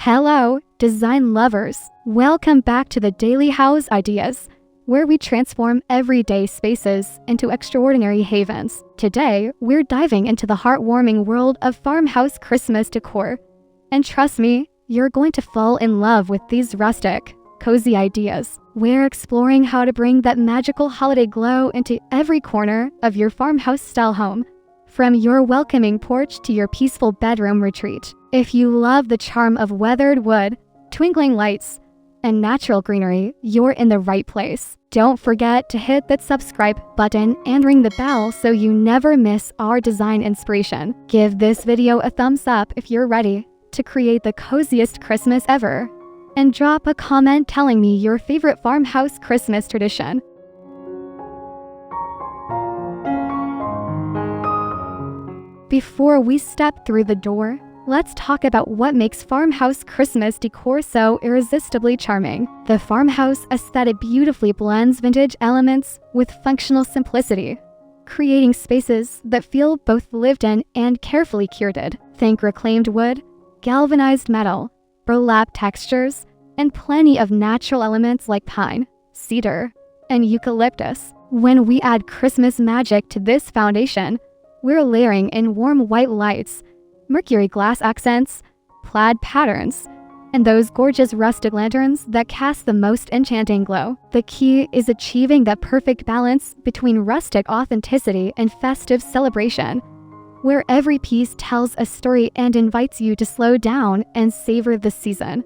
Hello, design lovers! Welcome back to the Daily House Ideas, where we transform everyday spaces into extraordinary havens. Today, we're diving into the heartwarming world of farmhouse Christmas decor. And trust me, you're going to fall in love with these rustic, cozy ideas. We're exploring how to bring that magical holiday glow into every corner of your farmhouse-style home, from your welcoming porch to your peaceful bedroom retreat. If you love the charm of weathered wood, twinkling lights, and natural greenery, you're in the right place. Don't forget to hit that subscribe button and ring the bell so you never miss our design inspiration. Give this video a thumbs up if you're ready to create the coziest Christmas ever. And drop a comment telling me your favorite farmhouse Christmas tradition. Before we step through the door, let's talk about what makes farmhouse Christmas decor so irresistibly charming. The farmhouse aesthetic beautifully blends vintage elements with functional simplicity, creating spaces that feel both lived in and carefully curated. Think reclaimed wood, galvanized metal, burlap textures, and plenty of natural elements like pine, cedar, and eucalyptus. When we add Christmas magic to this foundation, we're layering in warm white lights, mercury glass accents, plaid patterns, and those gorgeous rustic lanterns that cast the most enchanting glow. The key is achieving that perfect balance between rustic authenticity and festive celebration, where every piece tells a story and invites you to slow down and savor the season.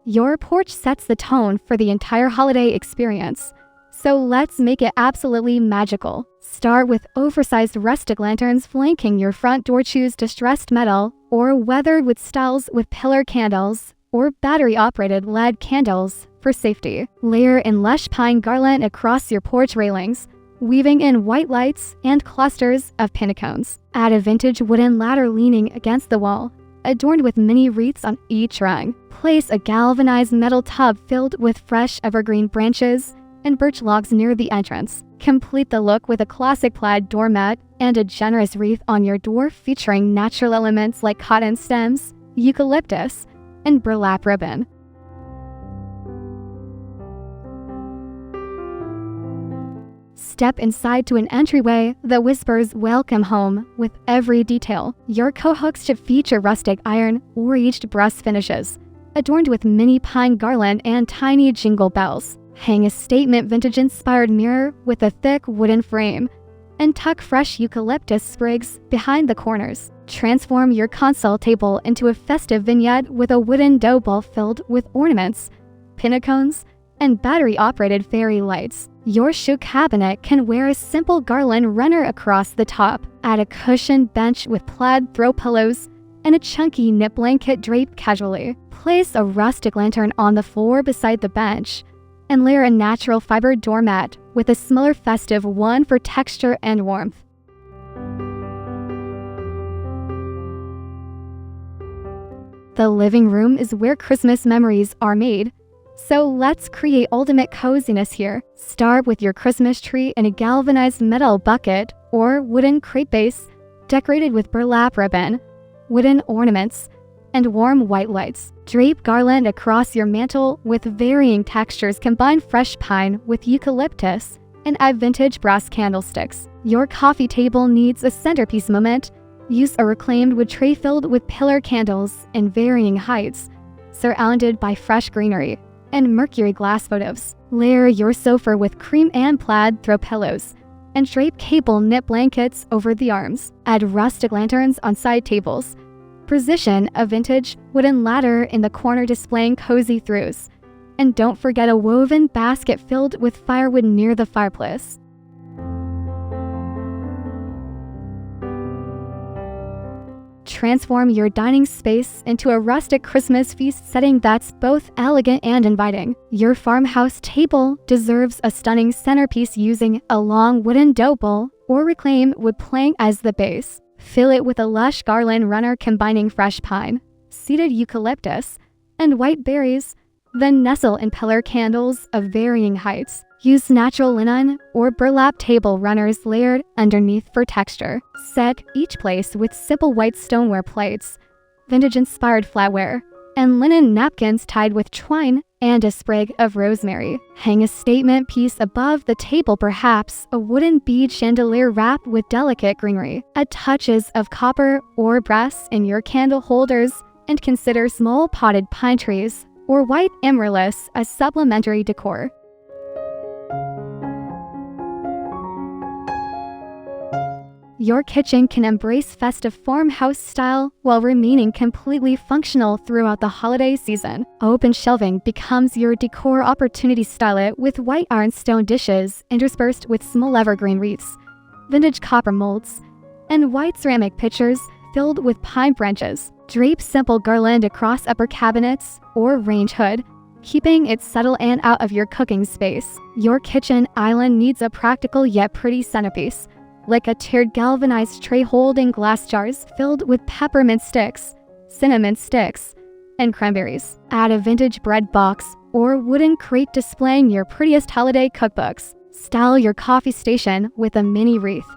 Your porch sets the tone for the entire holiday experience, so let's make it absolutely magical. Start with oversized rustic lanterns flanking your front door. Choose distressed metal or weathered wood styles with pillar candles or battery-operated LED candles for safety. Layer in lush pine garland across your porch railings, weaving in white lights and clusters of pine cones. Add a vintage wooden ladder leaning against the wall, adorned with mini wreaths on each rung. Place a galvanized metal tub filled with fresh evergreen branches and birch logs near the entrance. Complete the look with a classic plaid doormat and a generous wreath on your door featuring natural elements like cotton stems, eucalyptus, and burlap ribbon. Step inside to an entryway that whispers welcome home with every detail. Your co-hooks should feature rustic iron or aged brass finishes, adorned with mini pine garland and tiny jingle bells. Hang a statement vintage-inspired mirror with a thick wooden frame, and tuck fresh eucalyptus sprigs behind the corners. Transform your console table into a festive vignette with a wooden dough bowl filled with ornaments, pin cones, and battery-operated fairy lights. Your shoe cabinet can wear a simple garland runner across the top. Add a cushioned bench with plaid throw pillows and a chunky knit blanket draped casually. Place a rustic lantern on the floor beside the bench, and layer a natural fiber doormat with a smaller festive one for texture and warmth. The living room is where Christmas memories are made, so let's create ultimate coziness here. Start with your Christmas tree in a galvanized metal bucket or wooden crepe base decorated with burlap ribbon, wooden ornaments, and warm white lights. Drape garland across your mantle with varying textures. Combine fresh pine with eucalyptus and add vintage brass candlesticks. Your coffee table needs a centerpiece moment. Use a reclaimed wood tray filled with pillar candles in varying heights, surrounded by fresh greenery and mercury glass photos. Layer your sofa with cream and plaid throw pillows and drape cable knit blankets over the arms. Add rustic lanterns on side tables. Position a vintage wooden ladder in the corner displaying cozy throughs. And don't forget a woven basket filled with firewood near the fireplace. Transform your dining space into a rustic Christmas feast setting that's both elegant and inviting. Your farmhouse table deserves a stunning centerpiece using a long wooden dough bowl or reclaimed wood plank as the base. Fill it with a lush garland runner combining fresh pine, seeded eucalyptus, and white berries, then nestle in pillar candles of varying heights. Use natural linen or burlap table runners layered underneath for texture. Set each place with simple white stoneware plates, vintage-inspired flatware, and linen napkins tied with twine and a sprig of rosemary. Hang a statement piece above the table, perhaps a wooden bead chandelier wrapped with delicate greenery. Add touches of copper or brass in your candle holders, and consider small potted pine trees or white amaryllis as supplementary decor. Your kitchen can embrace festive farmhouse style while remaining completely functional throughout the holiday season. Open shelving becomes your decor opportunity. Style it with white ironstone dishes interspersed with small evergreen wreaths, vintage copper molds, and white ceramic pitchers filled with pine branches. Drape simple garland across upper cabinets or range hood, keeping it subtle and out of your cooking space. Your kitchen island needs a practical yet pretty centerpiece, like a tiered galvanized tray holding glass jars filled with peppermint sticks, cinnamon sticks, and cranberries. Add a vintage bread box or wooden crate displaying your prettiest holiday cookbooks. Style your coffee station with a mini wreath.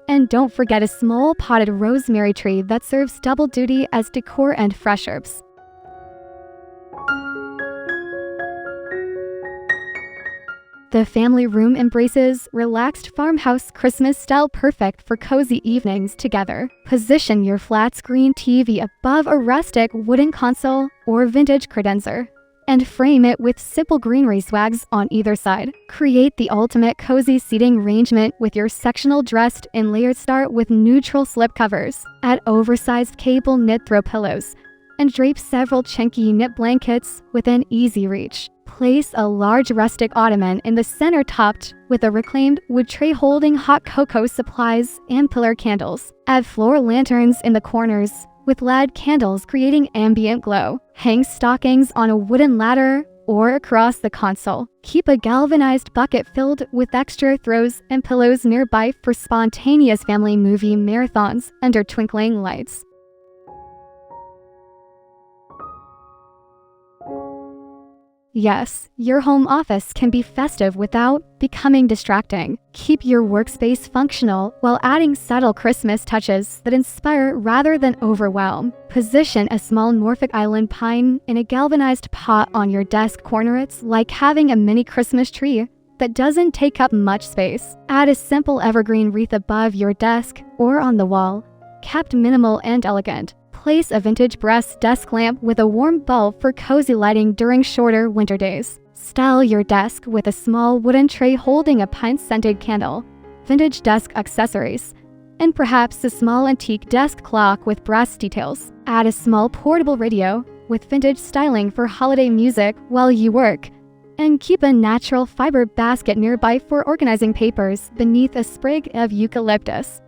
And don't forget a small potted rosemary tree that serves double duty as decor and fresh herbs. The family room embraces relaxed farmhouse Christmas style, perfect for cozy evenings together. Position your flat screen TV above a rustic wooden console or vintage credenza, and frame it with simple greenery swags on either side. Create the ultimate cozy seating arrangement with your sectional dressed in layered. Start with neutral slip covers. Add oversized cable knit throw pillows and drape several chunky knit blankets within easy reach. Place a large rustic ottoman in the center, topped with a reclaimed wood tray holding hot cocoa supplies and pillar candles. Add floor lanterns in the corners with LED candles creating ambient glow. Hang stockings on a wooden ladder or across the console. Keep a galvanized bucket filled with extra throws and pillows nearby for spontaneous family movie marathons under twinkling lights. Yes, your home office can be festive without becoming distracting. Keep your workspace functional while adding subtle Christmas touches that inspire rather than overwhelm. Position a small Norfolk Island pine in a galvanized pot on your desk corner. It's like having a mini Christmas tree that doesn't take up much space. Add a simple evergreen wreath above your desk or on the wall, kept minimal and elegant. Place a vintage brass desk lamp with a warm bulb for cozy lighting during shorter winter days. Style your desk with a small wooden tray holding a pine-scented candle, vintage desk accessories, and perhaps a small antique desk clock with brass details. Add a small portable radio with vintage styling for holiday music while you work, and keep a natural fiber basket nearby for organizing papers beneath a sprig of eucalyptus.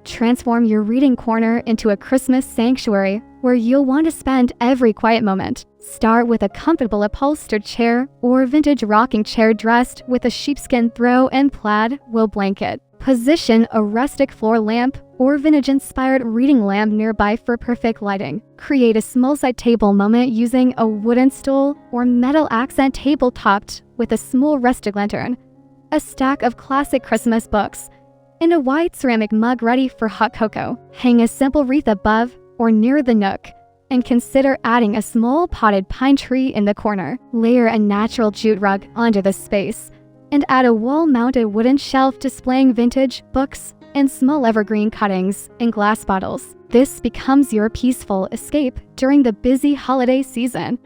Transform your reading corner into a Christmas sanctuary where you'll want to spend every quiet moment. Start with a comfortable upholstered chair or vintage rocking chair dressed with a sheepskin throw and plaid wool blanket. Position a rustic floor lamp or vintage-inspired reading lamp nearby for perfect lighting. Create a small side table moment using a wooden stool or metal accent table topped with a small rustic lantern, a stack of classic Christmas books, and a white ceramic mug ready for hot cocoa. Hang a simple wreath above or near the nook, and consider adding a small potted pine tree in the corner. Layer a natural jute rug onto the space, and add a wall-mounted wooden shelf displaying vintage books and small evergreen cuttings in glass bottles. This becomes your peaceful escape during the busy holiday season.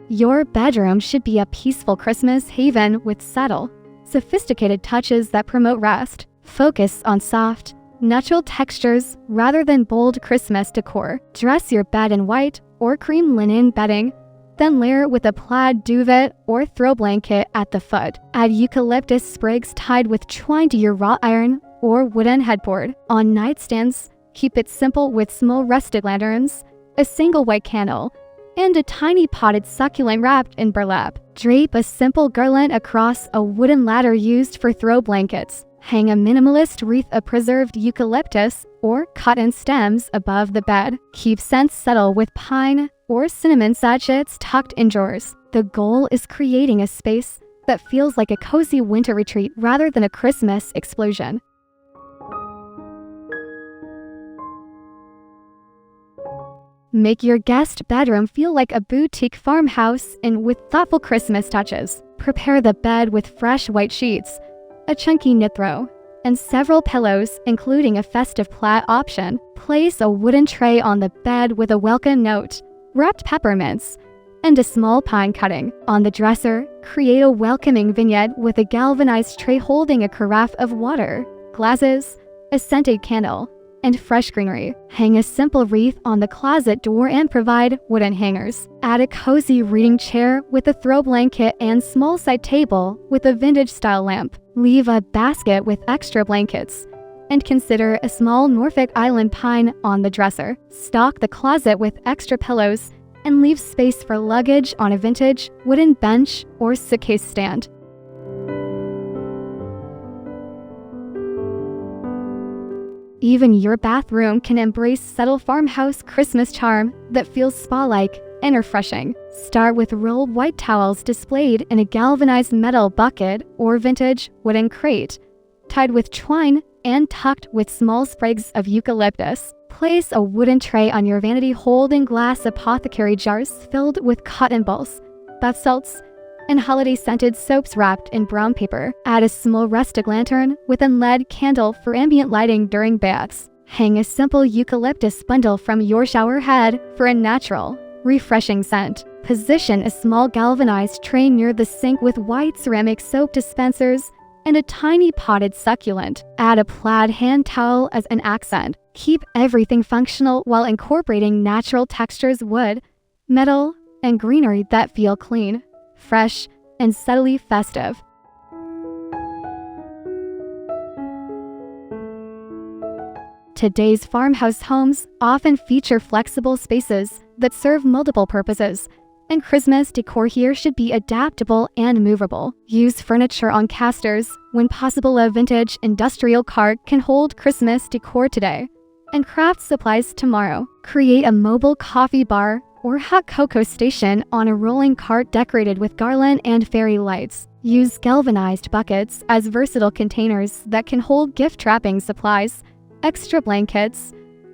Your bedroom should be a peaceful Christmas haven with subtle, sophisticated touches that promote rest. Focus on soft, natural textures rather than bold Christmas decor. Dress your bed in white or cream linen bedding, then layer with a plaid duvet or throw blanket at the foot. Add eucalyptus sprigs tied with twine to your wrought iron or wooden headboard. On nightstands, keep it simple with small rustic lanterns, a single white candle, and a tiny potted succulent wrapped in burlap. Drape a simple garland across a wooden ladder used for throw blankets. Hang a minimalist wreath of preserved eucalyptus or cotton stems above the bed. Keep scents subtle with pine or cinnamon sachets tucked in drawers. The goal is creating a space that feels like a cozy winter retreat rather than a Christmas explosion. Make your guest bedroom feel like a boutique farmhouse and with thoughtful Christmas touches. Prepare the bed with fresh white sheets, a chunky knit throw, and several pillows, including a festive plaid option. Place a wooden tray on the bed with a welcome note, wrapped peppermints, and a small pine cutting. On the dresser, create a welcoming vignette with a galvanized tray holding a carafe of water, glasses, a scented candle, and fresh greenery. Hang a simple wreath on the closet door and provide wooden hangers. Add a cozy reading chair with a throw blanket and small side table with a vintage-style lamp. Leave a basket with extra blankets and consider a small Norfolk Island pine on the dresser. Stock the closet with extra pillows and leave space for luggage on a vintage wooden bench or suitcase stand. Even your bathroom can embrace subtle farmhouse Christmas charm that feels spa-like and refreshing. Start with rolled white towels displayed in a galvanized metal bucket or vintage wooden crate, tied with twine and tucked with small sprigs of eucalyptus. Place a wooden tray on your vanity holding glass apothecary jars filled with cotton balls, bath salts, and holiday-scented soaps wrapped in brown paper. Add a small rustic lantern with a LED candle for ambient lighting during baths. Hang a simple eucalyptus bundle from your shower head for a natural, refreshing scent. Position a small galvanized tray near the sink with white ceramic soap dispensers and a tiny potted succulent. Add a plaid hand towel as an accent. Keep everything functional while incorporating natural textures, wood, metal, and greenery that feel clean, fresh, and subtly festive. Today's farmhouse homes often feature flexible spaces that serve multiple purposes, and Christmas decor here should be adaptable and movable. Use furniture on casters when possible. A vintage industrial cart can hold Christmas decor today and craft supplies tomorrow. Create a mobile coffee bar or hot cocoa station on a rolling cart decorated with garland and fairy lights. Use galvanized buckets as versatile containers that can hold gift wrapping supplies, extra blankets,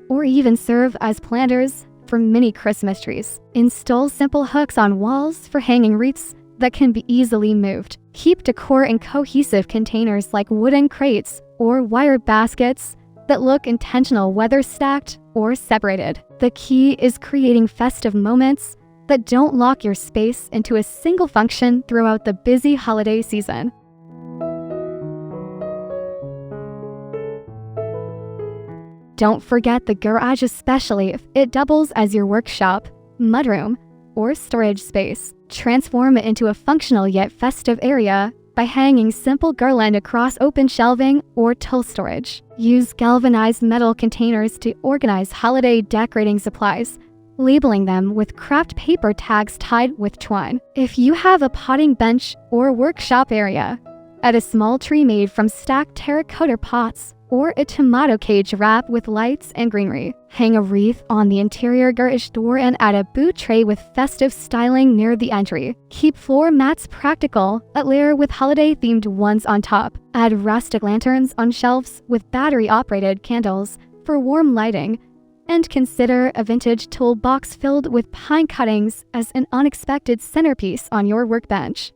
or even serve as planters for mini Christmas trees. Install simple hooks on walls for hanging wreaths that can be easily moved. Keep decor in cohesive containers like wooden crates or wire baskets that look intentional, whether stacked or separated. The key is creating festive moments that don't lock your space into a single function throughout the busy holiday season. Don't forget the garage, especially if it doubles as your workshop, mudroom, or storage space. Transform it into a functional yet festive area by hanging simple garland across open shelving or tool storage. Use galvanized metal containers to organize holiday decorating supplies, labeling them with craft paper tags tied with twine. If you have a potting bench or workshop area, add a small tree made from stacked terracotta pots or a tomato cage wrapped with lights and greenery. Hang a wreath on the interior garage door and add a boot tray with festive styling near the entry. Keep floor mats practical, a layer with holiday-themed ones on top. Add rustic lanterns on shelves with battery-operated candles for warm lighting, and consider a vintage toolbox filled with pine cuttings as an unexpected centerpiece on your workbench.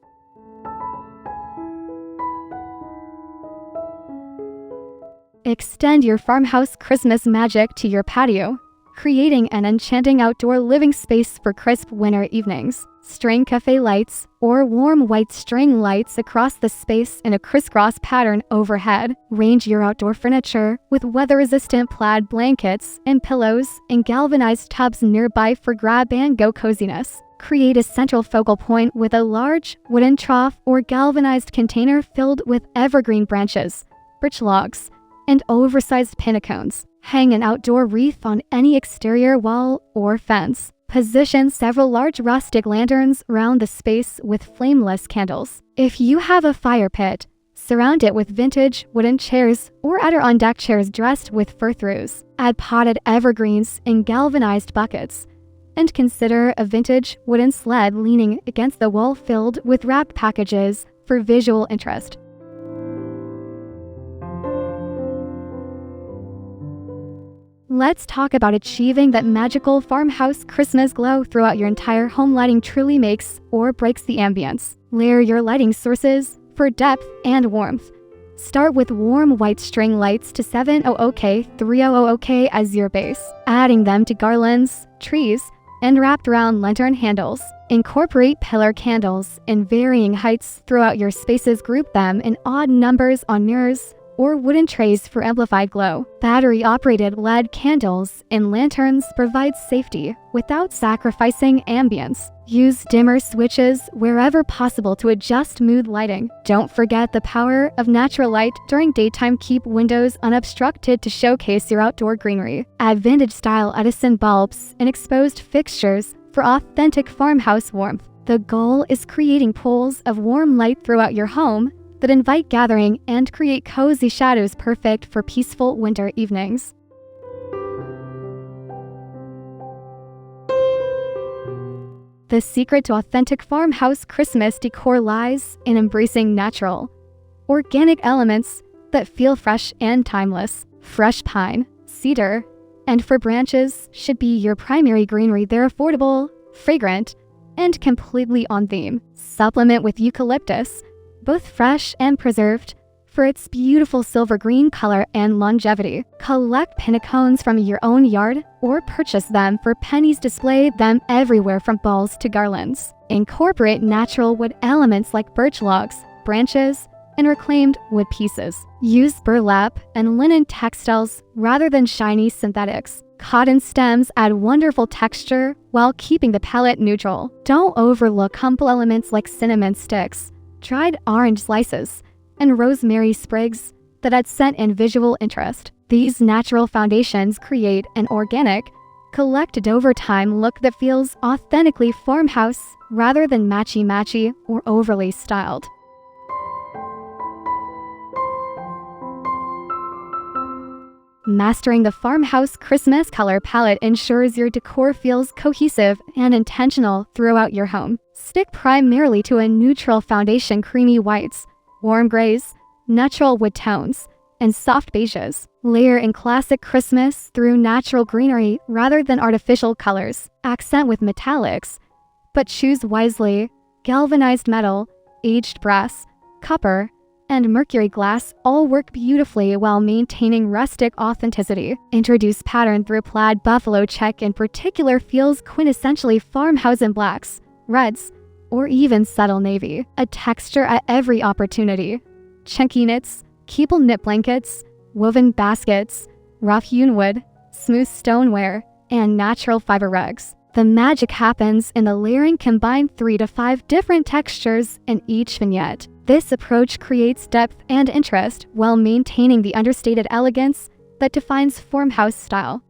Extend your farmhouse Christmas magic to your patio, creating an enchanting outdoor living space for crisp winter evenings. String cafe lights or warm white string lights across the space in a crisscross pattern overhead. Range your outdoor furniture with weather-resistant plaid blankets and pillows and galvanized tubs nearby for grab-and-go coziness. Create a central focal point with a large wooden trough or galvanized container filled with evergreen branches, birch logs, and oversized pinnacones. Hang an outdoor wreath on any exterior wall or fence. Position several large rustic lanterns around the space with flameless candles. If you have a fire pit, Surround it with vintage wooden chairs or add on-deck chairs dressed with fir throws. Add potted evergreens in galvanized buckets. And consider a vintage wooden sled leaning against the wall filled with wrap packages for visual interest. Let's talk about achieving that magical farmhouse Christmas glow throughout your entire home. Lighting truly makes or breaks the ambience. Layer your lighting sources for depth and warmth. Start with warm white string lights to 700K, 300K as your base, adding them to garlands, trees, and wrapped around lantern handles. Incorporate pillar candles in varying heights throughout your spaces. Group them in odd numbers on mirrors or wooden trays for amplified glow. Battery-operated LED candles in lanterns provide safety without sacrificing ambience. Use dimmer switches wherever possible to adjust mood lighting. Don't forget the power of natural light during daytime. Keep windows unobstructed to showcase your outdoor greenery. Add vintage-style Edison bulbs and exposed fixtures for authentic farmhouse warmth. The goal is creating pools of warm light throughout your home that invite gathering and create cozy shadows, perfect for peaceful winter evenings. The secret to authentic farmhouse Christmas decor lies in embracing natural, organic elements that feel fresh and timeless. Fresh pine, cedar, and fir branches should be your primary greenery. They're affordable, fragrant, and completely on theme. Supplement with eucalyptus, both fresh and preserved, for its beautiful silver green color and longevity. Collect pinnacones from your own yard or purchase them for pennies. Display them everywhere from balls to garlands. Incorporate natural wood elements like birch logs, branches, and reclaimed wood pieces. Use burlap and linen textiles rather than shiny synthetics. Cotton stems add wonderful texture while keeping the palette neutral. Don't overlook humble elements like cinnamon sticks, dried orange slices, and rosemary sprigs that add scent and visual interest. These natural foundations create an organic, collected over time look that feels authentically farmhouse rather than matchy-matchy or overly styled. Mastering the farmhouse Christmas color palette ensures your decor feels cohesive and intentional throughout your home. Stick primarily to a neutral foundation: creamy whites, warm grays, natural wood tones, and soft beiges. Layer in classic Christmas through natural greenery rather than artificial colors. Accent with metallics, but choose wisely. Galvanized metal, aged brass, copper, and mercury glass all work beautifully while maintaining rustic authenticity. Introduce pattern through plaid. Buffalo check in particular feels quintessentially farmhouse in blacks, reds, or even subtle navy. A texture at every opportunity. Chunky knits, keeple knit blankets, woven baskets, rough-hewn wood, smooth stoneware, and natural fiber rugs. The magic happens in the layering. Combine 3 to 5 different textures in each vignette. This approach creates depth and interest while maintaining the understated elegance that defines farmhouse style.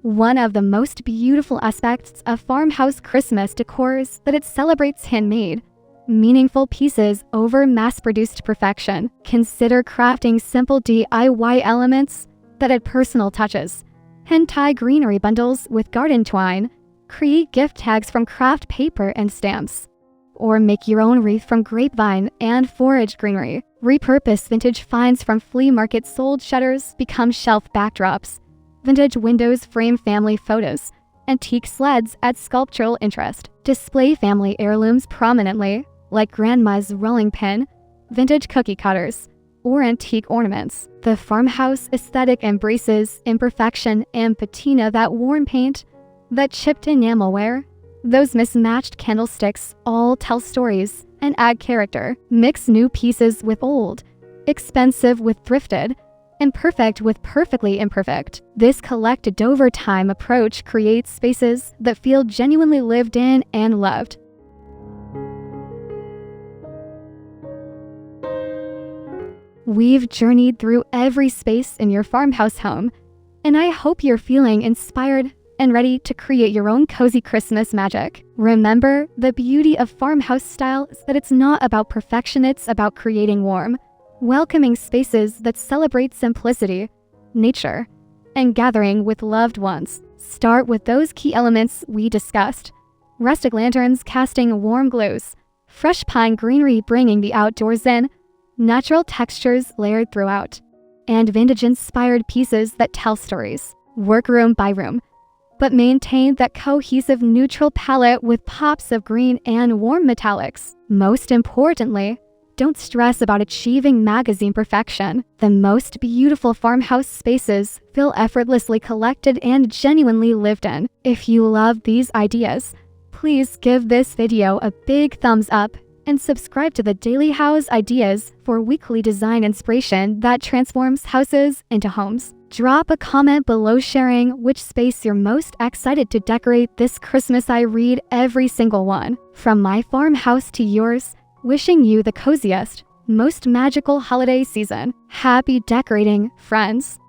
One of the most beautiful aspects of farmhouse Christmas decor is that it celebrates handmade, meaningful pieces over mass-produced perfection. Consider crafting simple DIY elements that add personal touches. Hand tie greenery bundles with garden twine. Create gift tags from craft paper and stamps. Or make your own wreath from grapevine and forage greenery. Repurpose vintage finds from flea market. Sold shutters become shelf backdrops. Vintage windows frame family photos. Antique sleds add sculptural interest. Display family heirlooms prominently, like grandma's rolling pin, vintage cookie cutters, or antique ornaments. The farmhouse aesthetic embraces imperfection and patina. That worn paint, that chipped enamelware, those mismatched candlesticks all tell stories and add character. Mix new pieces with old, expensive with thrifted, and perfect with perfectly imperfect. This collected over time approach creates spaces that feel genuinely lived in and loved. We've journeyed through every space in your farmhouse home, and I hope you're feeling inspired and ready to create your own cozy Christmas magic. Remember, the beauty of farmhouse style is that it's not about perfection, it's about creating warm, welcoming spaces that celebrate simplicity, nature, and gathering with loved ones. Start with those key elements we discussed. Rustic lanterns casting warm glows, fresh pine greenery bringing the outdoors in, natural textures layered throughout, and vintage-inspired pieces that tell stories. Work room by room, but maintain that cohesive neutral palette with pops of green and warm metallics. Most importantly, don't stress about achieving magazine perfection. The most beautiful farmhouse spaces feel effortlessly collected and genuinely lived in. If you love these ideas, please give this video a big thumbs up and subscribe to the Daily House Ideas for weekly design inspiration that transforms houses into homes. Drop a comment below sharing which space you're most excited to decorate this Christmas. I read every single one. From my farmhouse to yours, wishing you the coziest, most magical holiday season. Happy decorating, friends!